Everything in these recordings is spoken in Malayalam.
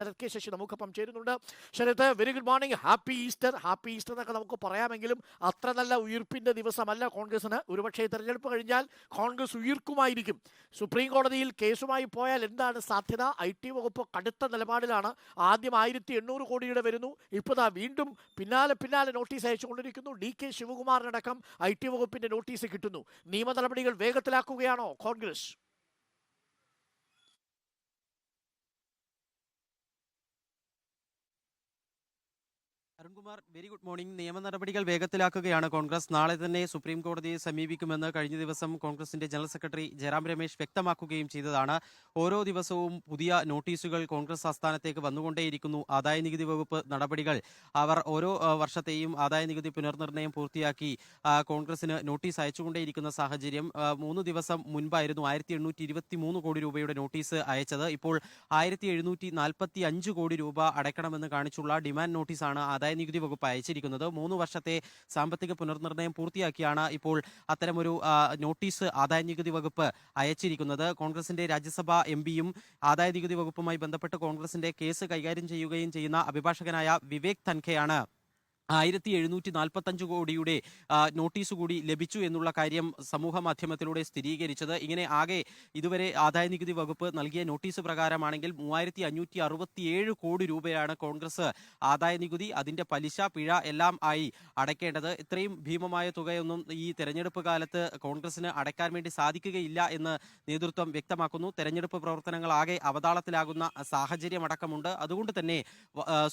ശരത് കെ ശശി നമുക്കൊപ്പം ചേരുന്നുണ്ട്. Sarath, very good morning. Happy Easter. Happy Easter എന്നൊക്കെ നമുക്ക് പറയാമെങ്കിലും അത്ര നല്ല ഉയിർപ്പിന്റെ ദിവസമല്ല കോൺഗ്രസിന്. ഒരുപക്ഷെ തെരഞ്ഞെടുപ്പ് കഴിഞ്ഞാൽ കോൺഗ്രസ് ഉയിർക്കുമായിരിക്കും. സുപ്രീം കോടതിയിൽ കേസുമായി പോയാൽ എന്താണ് സാധ്യത? IT വകുപ്പ് കടുത്ത നിലപാടിലാണ്. ആദ്യം 1800 കോടിയുടെ വരുന്നു, ഇപ്പോൾ വീണ്ടും പിന്നാലെ നോട്ടീസ് അയച്ചുകൊണ്ടിരിക്കുന്നു. DK ശിവകുമാറിനടക്കം IT വകുപ്പിന്റെ നോട്ടീസ് കിട്ടുന്നു. നിയമ നടപടികൾ വേഗത്തിലാക്കുകയാണോ Congress? Arunkumar, very good morning. നിയമ നടപടികൾ വേഗത്തിലാക്കുകയാണ് കോൺഗ്രസ്. നാളെ തന്നെ സുപ്രീം കോടതിയെ സമീപിക്കുമെന്ന് കഴിഞ്ഞ ദിവസം കോൺഗ്രസിന്റെ ജനറൽ സെക്രട്ടറി ജയറാം രമേശ് വ്യക്തമാക്കുകയും ചെയ്തതാണ്. ഓരോ ദിവസവും പുതിയ നോട്ടീസുകൾ കോൺഗ്രസ് ആസ്ഥാനത്തേക്ക് വന്നുകൊണ്ടേയിരിക്കുന്നു. ആദായനികുതി വകുപ്പ് നടപടികൾ, അവർ ഓരോ വർഷത്തെയും ആദായനികുതി പുനർനിർണ്ണയം പൂർത്തിയാക്കി കോൺഗ്രസിന് നോട്ടീസ് അയച്ചുകൊണ്ടേയിരിക്കുന്ന സാഹചര്യം. 3 ദിവസം മുൻപായിരുന്നു 1823 കോടി രൂപയുടെ നോട്ടീസ് അയച്ചത്. ഇപ്പോൾ 1745 കോടി രൂപ അടയ്ക്കണമെന്ന് കാണിച്ചുള്ള ഡിമാൻഡ് നോട്ടീസാണ് ആദായനികുതി വകുപ്പ് അയച്ചിരിക്കുന്നത്. 3 വർഷത്തെ സാമ്പത്തിക പുനർനിർണ്ണയം പൂർത്തിയാക്കിയാണ് ഇപ്പോൾ അത്തരമൊരു നോട്ടീസ് ആദായനികുതി വകുപ്പ് അയച്ചിരിക്കുന്നത്. കോൺഗ്രസിന്റെ രാജ്യസഭാ MP-യും ആദായനികുതി വകുപ്പുമായി ബന്ധപ്പെട്ട് കോൺഗ്രസിന്റെ കേസ് കൈകാര്യം ചെയ്യുകയും ചെയ്യുന്ന അഭിഭാഷകനായ വിവേക് തൻഖയാണ് 1745 കോടിയുടെ നോട്ടീസ് കൂടി ലഭിച്ചു എന്നുള്ള കാര്യം സമൂഹ മാധ്യമത്തിലൂടെ സ്ഥിരീകരിച്ചത്. ഇങ്ങനെ ആകെ ഇതുവരെ ആദായനികുതി വകുപ്പ് നൽകിയ നോട്ടീസ് പ്രകാരമാണെങ്കിൽ 3567 കോടി രൂപയാണ് കോൺഗ്രസ് ആദായനികുതി, അതിന്റെ പലിശ, പിഴ എല്ലാം ആയി അടയ്ക്കേണ്ടത്. ഇത്രയും ഭീമമായ തുകയൊന്നും ഈ തെരഞ്ഞെടുപ്പ് കാലത്ത് കോൺഗ്രസിന് അടയ്ക്കാൻ വേണ്ടി സാധിക്കുകയില്ല എന്ന് നേതൃത്വം വ്യക്തമാക്കുന്നു. തെരഞ്ഞെടുപ്പ് പ്രവർത്തനങ്ങൾ ആകെ അവതാളത്തിലാകുന്ന സാഹചര്യം അടക്കമുണ്ട്. അതുകൊണ്ട് തന്നെ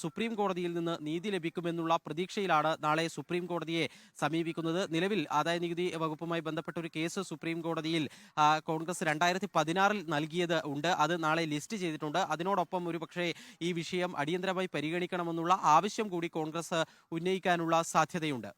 സുപ്രീം കോടതിയിൽ നിന്ന് നീതി ലഭിക്കുമെന്നുള്ള പ്രതീക്ഷയിലാണ് നാളെ സുപ്രീം കോടതിയെ സമീപിക്കുന്നത്. നിലവിൽ ആദായനികുതി വകുപ്പുമായി ബന്ധപ്പെട്ട ഒരു കേസ് സുപ്രീം കോടതിയിൽ കോൺഗ്രസ് 2016 നൽകിയത് ഉണ്ട്. അത് നാളെ ലിസ്റ്റ് ചെയ്തിട്ടുണ്ട്. അതിനോടൊപ്പം ഒരുപക്ഷെ ഈ വിഷയം അടിയന്തരമായി പരിഗണിക്കണമെന്നുള്ള ആവശ്യം കൂടി കോൺഗ്രസ് ഉന്നയിക്കാനുള്ള സാധ്യതയുണ്ട്.